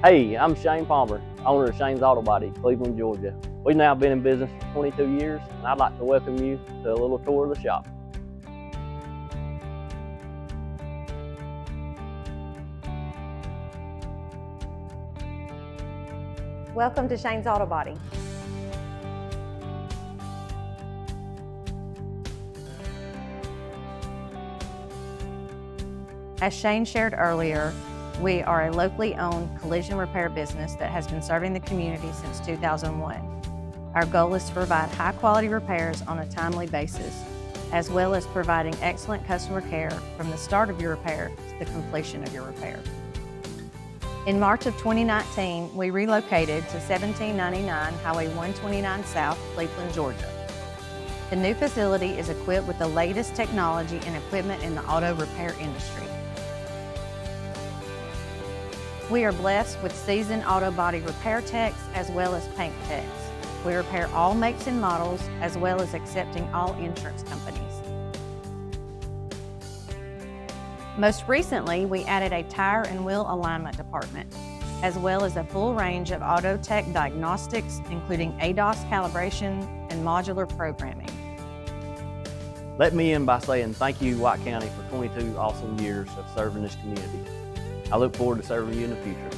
Hey, I'm Shane Palmer, owner of Shane's Auto Body, Cleveland, Georgia. We've now been in business for 22 years, and I'd like to welcome you to a little tour of the shop. Welcome to Shane's Auto Body. As Shane shared earlier, we are a locally owned collision repair business that has been serving the community since 2001. Our goal is to provide high-quality repairs on a timely basis, as well as providing excellent customer care from the start of your repair to the completion of your repair. In March of 2019, we relocated to 1799 Highway 129 South, Cleveland, Georgia. The new facility is equipped with the latest technology and equipment in the auto repair industry. We are blessed with seasoned auto body repair techs as well as paint techs. We repair all makes and models as well as accepting all insurance companies. Most recently, we added a tire and wheel alignment department, as well as a full range of auto tech diagnostics, including ADAS calibration and modular programming. Let me end by saying thank you, White County, for 22 awesome years of serving this community. I look forward to serving you in the future.